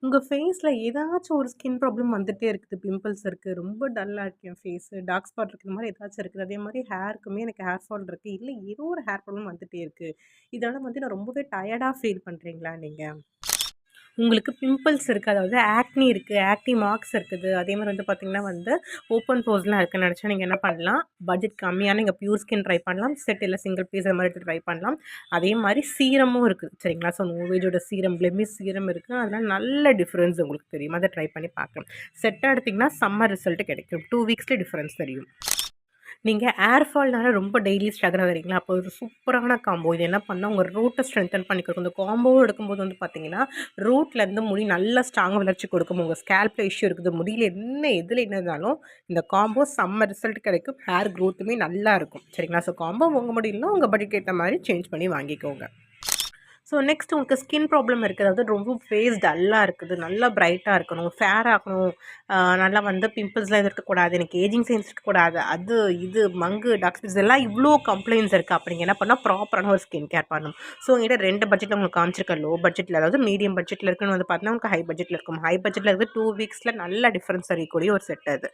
உங்க ஃபேஸ்ல ஏதாச்சும் ஒரு ஸ்கின் ப்ராப்ளம் வந்துட்டே இருக்குது. பிம்பிள்ஸ் இருக்கு. ரொம்ப டல்லா இருக்கு என் ஃபேஸு. டார்க் ஸ்பாட் இருக்கு. இந்த மாரி ஏதாச்சும் இருக்குது. அதே மாரி ஹேருக்குமே எனக்கு ஹேர் ஃபால் இருக்கு. இல்ல ஏதோ ஒரு ஹேர் ப்ராப்ளம் வந்துட்டே இருக்கு. இதனால நான் ரொம்பவே டயர்டா ஃபீல் பண்றீங்களா நீங்க? உங்களுக்கு பிம்பிள்ஸ் இருக்கு. அதாவது ஆக்னி இருக்கு. ஆக்னி மார்க்ஸ் இருக்குது. அதே மாரி பார்த்தீங்கன்னா ஓப்பன் போர்ஸ்லாம் இருக்குன்னு நெனச்சா நீங்க என்ன பண்ணலாம், பட்ஜெட் கம்மியான நீங்க பியூர் ஸ்கின் ட்ரை பண்ணலாம். செட் இல்ல சிங்கிள் பீஸ் அது மாரி எடுத்து ட்ரை பண்ணலாம். அதே மாரி சீரமும் இருக்கு. சரிங்களா? ஸோ நோவேஜோட சீரம், பிளெமிஷ் சீரம் இருக்கு. அதனால நல்ல டிஃபரன்ஸ் உங்களுக்கு தெரியும். அத ட்ரை பண்ணி பார்க்கலாம். செட்டா எடுத்தீங்கன்னா செம்ம ரிசல்ட் கிடைக்கும். 2 வீக்ஸ்ல டிஃபரன்ஸ் தெரியும். நீங்க ஏர் ஃபால்னால ரொம்ப டெய்லி ஸ்ட்ரகல் ஆகுறீங்களா? அப்போ ஒரு சூப்பரான காம்போ. இது என்ன பண்ணா, உங்க ரூட்ட ஸ்ட்ரென்தன் பண்ணி குடுக்கும். இந்த காம்போவும் எடுக்கும்போது பார்த்தீங்கன்னா, ரூட்லேருந்து முடி நல்லா ஸ்ட்ராங்கா வளர்ச்சி கொடுக்கும். உங்க ஸ்கேல்ப்ல இஷ்யூ இருக்குது, முடியில எதுல என்ன இருந்தாலும் இந்த காம்போ செம்ம ரிசல்ட் கிடைக்கும். ஹேர் குரோத்துமே நல்லா இருக்கும். சரிங்களா? ஸோ காம்போ உங்க முடியலனா உங்க பட்ஜெட்க்கு ஏத்த மாரி சேஞ்ச் பண்ணி வாங்கிக்கோங்க. ஸோ நெக்ஸ்ட் உங்களுக்கு ஸ்கின் ப்ராப்ளம் இருக்குது. அதாவது ரொம்ப ஃபேஸ் டல்லா இருக்குது. நல்லா பிரைட்டா இருக்கணும். ஃபேர் ஆக்கணும். நல்லா பிம்பிள்ஸ்லாம் எதுவும் இருக்கக்கூடாது. எனக்கு ஏஜிங் சைன்ஸ் இருக்கக்கூடாது. அது இது மங்கு, டார்க் ஸ்பாட்ஸ் இதெல்லாம் இவ்ளோ கம்ப்ளைண்ட்ஸ் இருக்கு. அப்ப நீங்க என்ன பண்ணா ப்ராப்பரான ஒரு ஸ்கின் கேர் பண்ணணும். ஸோ என்கிட்ட 2 பட்ஜெட்ல உங்களுக்கு காமிச்சிருக்கேன். லோ பட்ஜெட்ல அதாவது மீடியம் பட்ஜெட்ல இருக்குன்னு பார்த்தீங்கன்னா, உங்களுக்கு ஹை பட்ஜெட்ல இருக்கும். ஹை பட்ஜெட்ல இருக்கு 2 வீக்ஸ்ல நல்ல டிஃபரன்ஸ் தெரியக்கூடிய ஒரு செட் அது.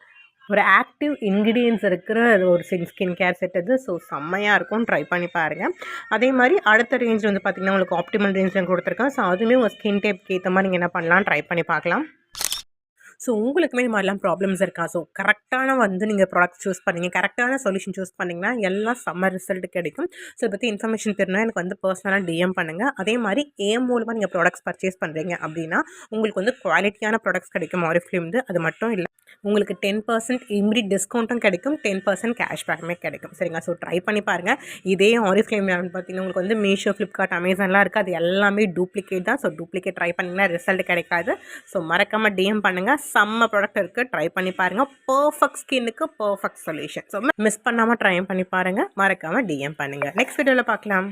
ஒரு ஆக்டிவ் இன்கிரியன்ஸ் இருக்கிற ஒரு ஸ்கின் கேர் செட் அது. ஸோ செம்மையா இருக்கும். ட்ரை பண்ணி பாருங்க. அதே மாரி அடுத்த ரேஞ்ச் பார்த்தீங்கன்னா, உங்களுக்கு ஆப்டிமல் ரேஞ்ச்ல குடுத்துருக்கேன். ஸோ அதுவுமே உங்க ஸ்கின் டைப்க்கு ஏத்த மாரி நீங்க என்ன பண்ணலாம், ட்ரை பண்ணி பார்க்கலாம். ஸோ உங்களுக்குமே இது மாதிரிலாம் ப்ராப்ளம்ஸ் இருக்கா? ஸோ கரெக்டான நீங்க ப்ராடக்ட் சூஸ் பண்ணீங்க. கரெக்டான சொல்யூஷன் சூஸ் பண்ணீங்கன்னா, எல்லாம் செம்ம ரிசல்ட் கிடைக்கும். ஸோ இத பத்தி இன்ஃபர்மேஷன் தெரிஞ்சா எனக்கு பர்சனலா டிஎம் பண்ணுங்க. அதே மாரி என் மூலமா நீங்க ப்ராடக்ட்ஸ் பர்ச்சேஸ் பண்றீங்க அப்டின்னா, உங்களுக்கு குவாலிட்டியான ப்ராடக்ட்ஸ் கிடைக்கும் ஆரிஃப்ளேம்து. அது மட்டும் இல்ல, உங்களுக்கு 10% இமிடியட் டிஸ்கவுண்ட்டும் கிடைக்கும். 10% கேஷ்பேக்குமே கிடைக்கும். சரிங்களா? ஸோ ட்ரை பண்ணி பாருங்க. இதே ஆரிஃப்ளேம்ல பார்த்தீங்கன்னா, உங்களுக்கு மீஷோ, ஃப்ளிப்கார்ட், அமேசான்லாம் இருக்கு. அது எல்லாமே டூப்ளிகேட் தான். ஸோ டூப்ளிகேட் ட்ரை பண்ணீங்கன்னா ரிசல்ட் கிடைக்காது. ஸோ மறக்காம டிஎம் பண்ணுங்க. செம்ம ப்ராடக்ட் இருக்கு. ட்ரை பண்ணி பாருங்க. பெர்ஃபெக்ட் ஸ்கின்னுக்கு பெர்ஃபெக்ட் சொல்யூஷன். ஸோ மிஸ் பண்ணாம ட்ரை பண்ணி பாருங்க. மறக்காம டிஎம் பண்ணுங்க. நெக்ஸ்ட் வீடியோல பார்க்கலாம்.